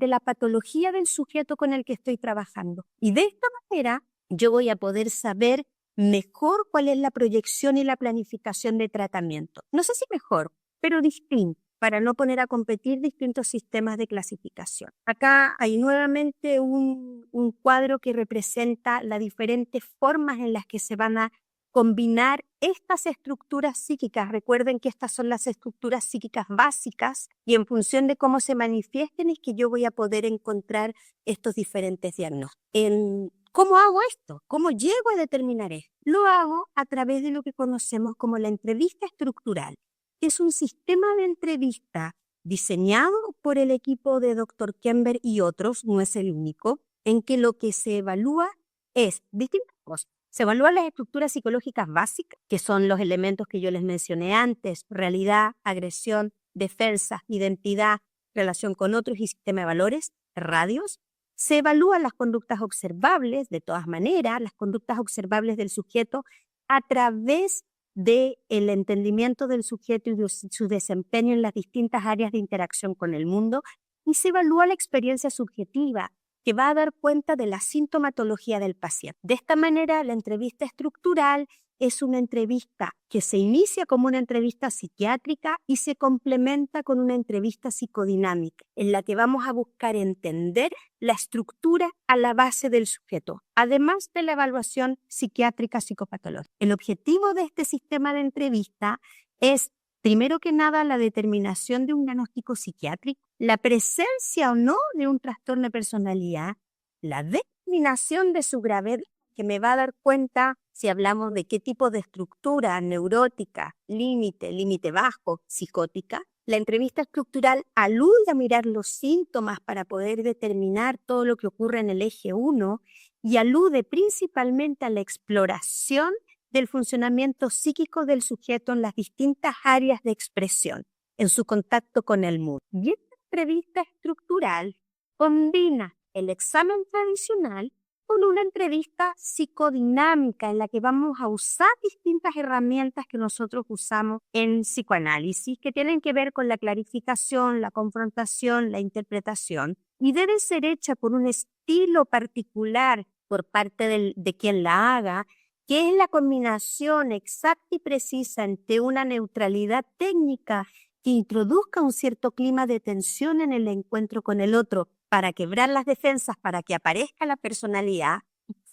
la patología del sujeto con el que estoy trabajando. Y de esta manera yo voy a poder saber mejor cuál es la proyección y la planificación de tratamiento. No sé si mejor, pero distinto, para no poner a competir distintos sistemas de clasificación. Acá hay nuevamente un cuadro que representa las diferentes formas en las que se van a combinar estas estructuras psíquicas. Recuerden que estas son las estructuras psíquicas básicas y en función de cómo se manifiesten es que yo voy a poder encontrar estos diferentes diagnósticos. ¿Cómo hago esto? ¿Cómo llego a determinar esto? Lo hago a través de lo que conocemos como la entrevista estructural. que es un sistema de entrevista diseñado por el equipo de Dr. Kember y otros, no es el único, en que lo que se evalúa es distintas cosas. Se evalúan las estructuras psicológicas básicas, que son los elementos que yo les mencioné antes: realidad, agresión, defensa, identidad, relación con otros y sistema de valores, radios. Se evalúan las conductas observables, de todas maneras, las conductas observables del sujeto a través del entendimiento del sujeto y de su desempeño en las distintas áreas de interacción con el mundo, y se evalúa la experiencia subjetiva, que va a dar cuenta de la sintomatología del paciente. De esta manera, la entrevista estructural es una entrevista que se inicia como una entrevista psiquiátrica y se complementa con una entrevista psicodinámica, en la que vamos a buscar entender la estructura a la base del sujeto, además de la evaluación psiquiátrica psicopatológica. El objetivo de este sistema de entrevista es, primero que nada, la determinación de un diagnóstico psiquiátrico, la presencia o no de un trastorno de personalidad, la determinación de su gravedad, que me va a dar cuenta si hablamos de qué tipo de estructura neurótica, límite bajo, psicótica. La entrevista estructural alude a mirar los síntomas para poder determinar todo lo que ocurre en el eje 1 y alude principalmente a la exploración del funcionamiento psíquico del sujeto en las distintas áreas de expresión, en su contacto con el mundo. Y esta entrevista estructural combina el examen tradicional con una entrevista psicodinámica en la que vamos a usar distintas herramientas que nosotros usamos en psicoanálisis, que tienen que ver con la clarificación, la confrontación, la interpretación, y debe ser hecha por un estilo particular por parte de quien la haga, que es la combinación exacta y precisa entre una neutralidad técnica que introduzca un cierto clima de tensión en el encuentro con el otro, para quebrar las defensas, para que aparezca la personalidad,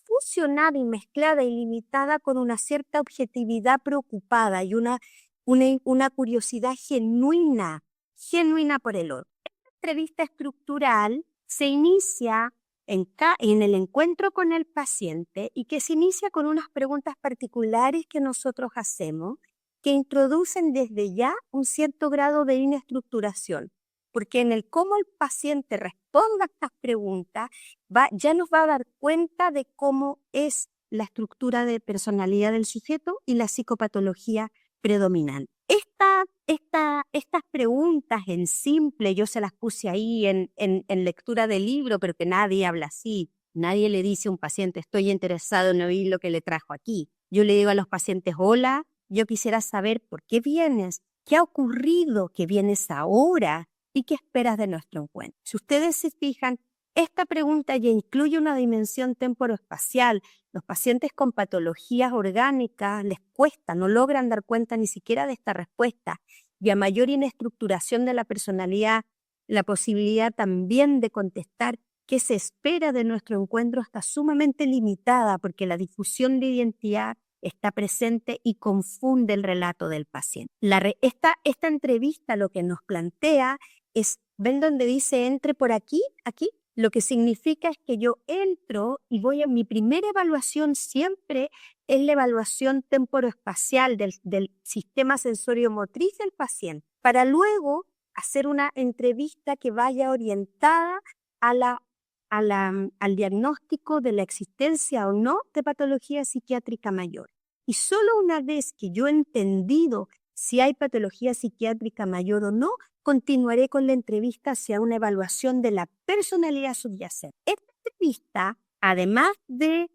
fusionada y mezclada y limitada con una cierta objetividad preocupada y una curiosidad genuina por el otro. Esta entrevista estructural se inicia en el encuentro con el paciente, y que se inicia con unas preguntas particulares que nosotros hacemos, que introducen desde ya un cierto grado de inestructuración, porque en el cómo el paciente responda a estas preguntas ya nos va a dar cuenta de cómo es la estructura de personalidad del sujeto y la psicopatología predominante. Estas preguntas en simple, yo se las puse ahí en lectura de libro, pero que nadie habla así. Nadie le dice a un paciente: estoy interesado en oír lo que le trajo aquí. Yo le digo a los pacientes: hola, yo quisiera saber por qué vienes, qué ha ocurrido que vienes ahora y qué esperas de nuestro encuentro. Si ustedes se fijan, esta pregunta ya incluye una dimensión temporoespacial. Los pacientes con patologías orgánicas les cuesta, no logran dar cuenta ni siquiera de esta respuesta. Y a mayor inestructuración de la personalidad, la posibilidad también de contestar qué se espera de nuestro encuentro está sumamente limitada, porque la difusión de identidad está presente y confunde el relato del paciente. Esta entrevista lo que nos plantea es, ¿ven donde dice entre por aquí? Aquí. Lo que significa es que yo entro y voy a mi primera evaluación, siempre es la evaluación temporoespacial del sistema sensorio-motriz del paciente, para luego hacer una entrevista que vaya orientada al diagnóstico de la existencia o no de patología psiquiátrica mayor. Y solo una vez que yo he entendido si hay patología psiquiátrica mayor o no, continuaré con la entrevista hacia una evaluación de la personalidad subyacente. Esta entrevista, además de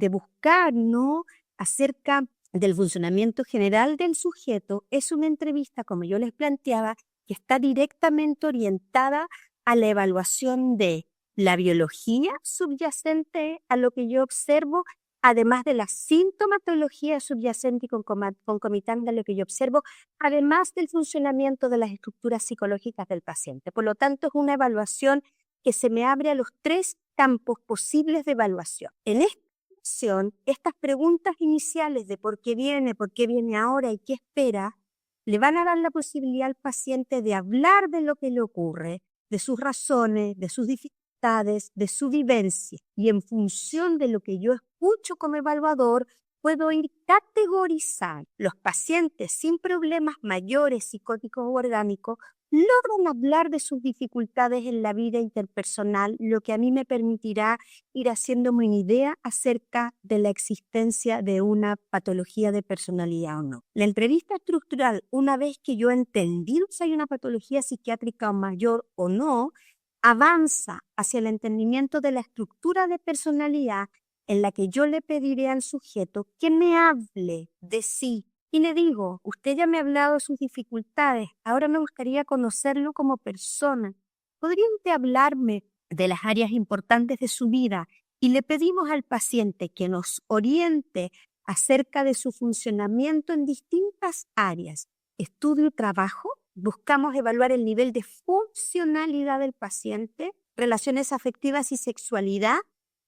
buscar, ¿no?, acerca del funcionamiento general del sujeto, es una entrevista, como yo les planteaba, que está directamente orientada a la evaluación de la biología subyacente a lo que yo observo, además de la sintomatología subyacente y concomitante a lo que yo observo, además del funcionamiento de las estructuras psicológicas del paciente. Por lo tanto, es una evaluación que se me abre a los 3 campos posibles de evaluación. En esta evaluación, estas preguntas iniciales de por qué viene ahora y qué espera, le van a dar la posibilidad al paciente de hablar de lo que le ocurre, de sus razones, de sus dificultades, de su vivencia, y en función de lo que yo escucho como evaluador, puedo ir categorizar los pacientes sin problemas mayores psicóticos o orgánicos, logran hablar de sus dificultades en la vida interpersonal, lo que a mí me permitirá ir haciéndome una idea acerca de la existencia de una patología de personalidad o no. La entrevista estructural, una vez que yo he entendido si hay una patología psiquiátrica mayor o no, avanza hacia el entendimiento de la estructura de personalidad en la que yo le pediré al sujeto que me hable de sí. Y le digo, usted ya me ha hablado de sus dificultades, ahora me gustaría conocerlo como persona. ¿Podría usted hablarme de las áreas importantes de su vida? Y le pedimos al paciente que nos oriente acerca de su funcionamiento en distintas áreas. Estudio y trabajo. Buscamos evaluar el nivel de funcionalidad del paciente, relaciones afectivas y sexualidad.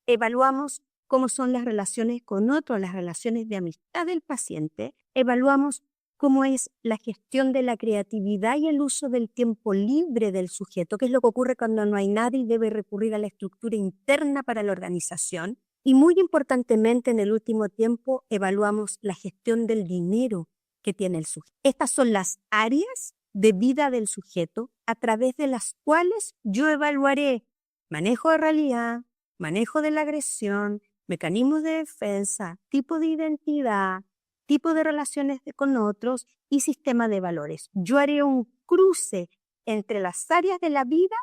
Evaluamos cómo son las relaciones con otros, las relaciones de amistad del paciente. Evaluamos cómo es la gestión de la creatividad y el uso del tiempo libre del sujeto, que es lo que ocurre cuando no hay nadie y debe recurrir a la estructura interna para la organización. Y muy importantemente, en el último tiempo, evaluamos la gestión del dinero que tiene el sujeto. Estas son las áreas de vida del sujeto a través de las cuales yo evaluaré manejo de realidad, manejo de la agresión, mecanismos de defensa, tipo de identidad, tipo de relaciones con otros y sistema de valores. Yo haré un cruce entre las áreas de la vida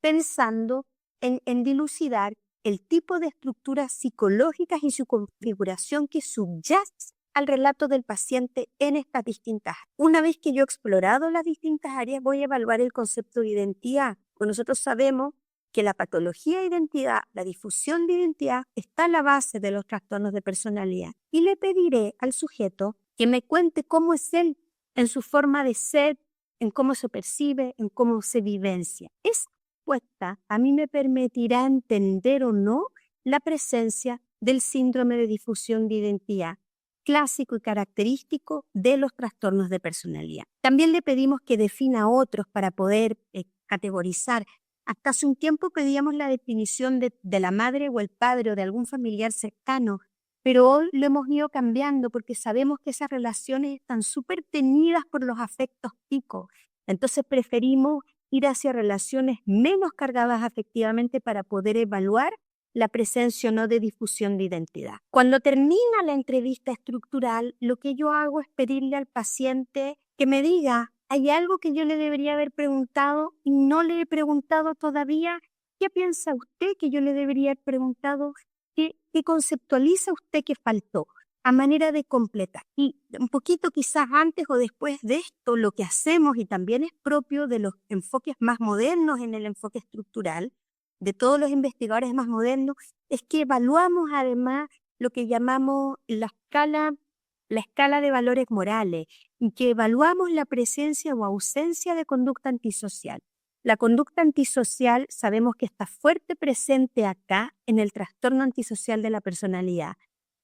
pensando en dilucidar el tipo de estructuras psicológicas y su configuración que subyace al relato del paciente en estas distintas áreas. Una vez que yo he explorado las distintas áreas, voy a evaluar el concepto de identidad. Pues nosotros sabemos que la patología de identidad, la difusión de identidad, está a la base de los trastornos de personalidad. Y le pediré al sujeto que me cuente cómo es él en su forma de ser, en cómo se percibe, en cómo se vivencia. Esa respuesta a mí me permitirá entender o no la presencia del síndrome de difusión de identidad, clásico y característico de los trastornos de personalidad. También le pedimos que defina otros para poder categorizar. Hasta hace un tiempo pedíamos la definición de la madre o el padre o de algún familiar cercano, pero hoy lo hemos ido cambiando porque sabemos que esas relaciones están súper teñidas por los afectos picos. Entonces preferimos ir hacia relaciones menos cargadas afectivamente para poder evaluar la presencia o no de difusión de identidad. Cuando termina la entrevista estructural, lo que yo hago es pedirle al paciente que me diga, ¿hay algo que yo le debería haber preguntado y no le he preguntado todavía? ¿Qué piensa usted que yo le debería haber preguntado? ¿Qué conceptualiza usted que faltó? A manera de completar. Y un poquito quizás antes o después de esto, lo que hacemos, y también es propio de los enfoques más modernos en el enfoque estructural, de todos los investigadores más modernos, es que evaluamos además lo que llamamos la escala de valores morales, y que evaluamos la presencia o ausencia de conducta antisocial. La conducta antisocial sabemos que está fuerte presente acá en el trastorno antisocial de la personalidad,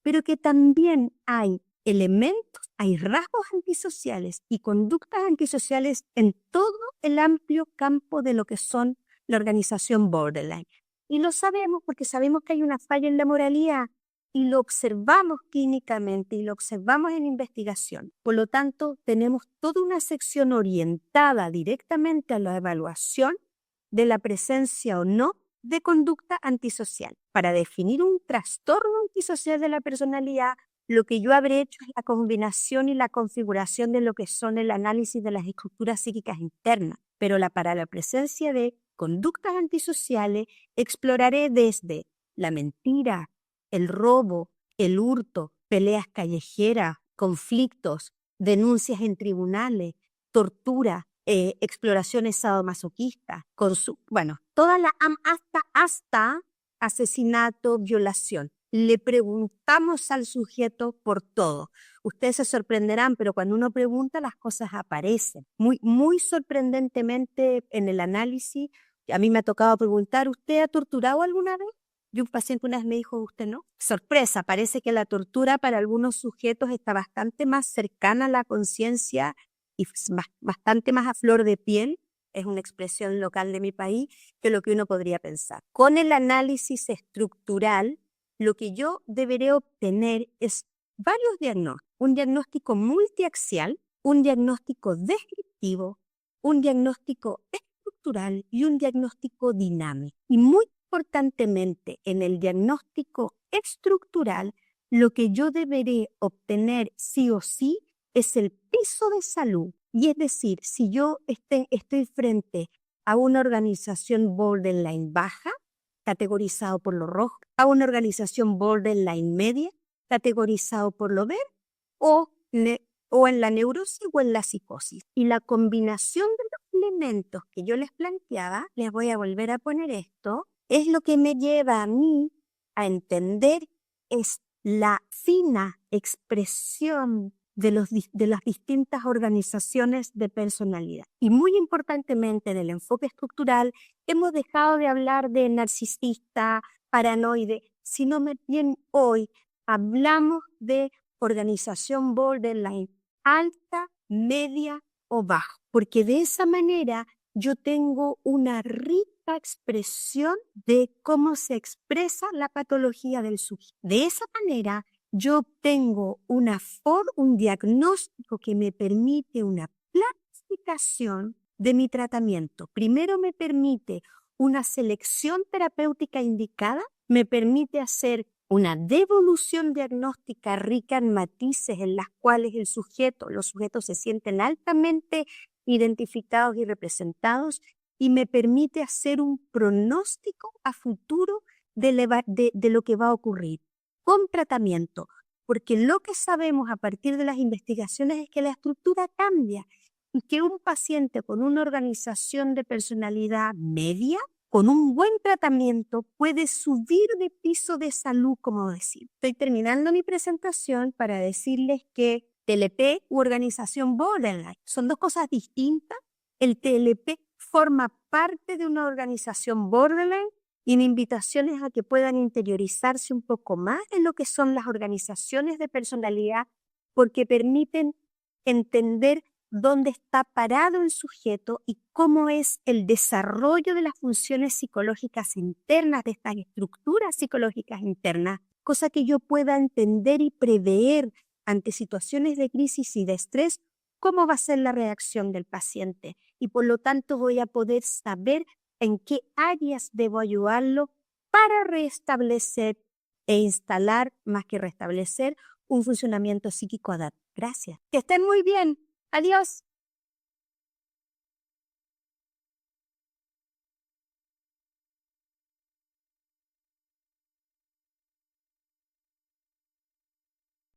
pero que también hay elementos, hay rasgos antisociales y conductas antisociales en todo el amplio campo de lo que son la organización borderline. Y lo sabemos porque sabemos que hay una falla en la moralidad y lo observamos clínicamente y lo observamos en investigación. Por lo tanto, tenemos toda una sección orientada directamente a la evaluación de la presencia o no de conducta antisocial. Para definir un trastorno antisocial de la personalidad, lo que yo habré hecho es la combinación y la configuración de lo que son el análisis de las estructuras psíquicas internas. Pero para la presencia de conductas antisociales, exploraré desde la mentira, el robo, el hurto, peleas callejeras, conflictos, denuncias en tribunales, tortura, exploraciones sadomasoquistas, hasta asesinato, violación. Le preguntamos al sujeto por todo. Ustedes se sorprenderán, pero cuando uno pregunta, las cosas aparecen. Muy sorprendentemente en el análisis, a mí me ha tocado preguntar, ¿usted ha torturado alguna vez? Y un paciente una vez me dijo, ¿usted no? Sorpresa, parece que la tortura para algunos sujetos está bastante más cercana a la conciencia y bastante más a flor de piel, es una expresión local de mi país, que lo que uno podría pensar. Con el análisis estructural, lo que yo deberé obtener es varios diagnósticos. Un diagnóstico multiaxial, un diagnóstico descriptivo, un diagnóstico estructural y un diagnóstico dinámico. Y muy importantemente, en el diagnóstico estructural, lo que yo deberé obtener sí o sí es el piso de salud. Y es decir, si yo estoy frente a una organización borderline baja, categorizado por lo rojo, a una organización borderline media, categorizado por lo verde, o en la neurosis o en la psicosis. Y la combinación de los elementos que yo les planteaba, les voy a volver a poner esto, es lo que me lleva a mí a entender es la fina expresión de las distintas organizaciones de personalidad. Y muy importantemente en el enfoque estructural, hemos dejado de hablar de narcisista, paranoide, sino más bien hoy hablamos de organización borderline alta, media o baja, porque de esa manera yo tengo una rica expresión de cómo se expresa la patología del sujeto. De esa manera yo obtengo un diagnóstico que me permite una planificación de mi tratamiento. Primero me permite una selección terapéutica indicada, me permite hacer una devolución diagnóstica rica en matices en las cuales los sujetos se sienten altamente identificados y representados, y me permite hacer un pronóstico a futuro de lo que va a ocurrir con tratamiento, porque lo que sabemos a partir de las investigaciones es que la estructura cambia y que un paciente con una organización de personalidad media, con un buen tratamiento, puede subir de piso de salud, como decir. Estoy terminando mi presentación para decirles que TLP u organización borderline son dos cosas distintas. El TLP forma parte de una organización borderline y mi invitación es a que puedan interiorizarse un poco más en lo que son las organizaciones de personalidad, porque permiten entender dónde está parado el sujeto y cómo es el desarrollo de las funciones psicológicas internas, de estas estructuras psicológicas internas, cosa que yo pueda entender y prever ante situaciones de crisis y de estrés cómo va a ser la reacción del paciente, y por lo tanto voy a poder saber en qué áreas debo ayudarlo para restablecer e instalar, más que restablecer, un funcionamiento psíquico adaptado. Gracias. Que estén muy bien. Adiós.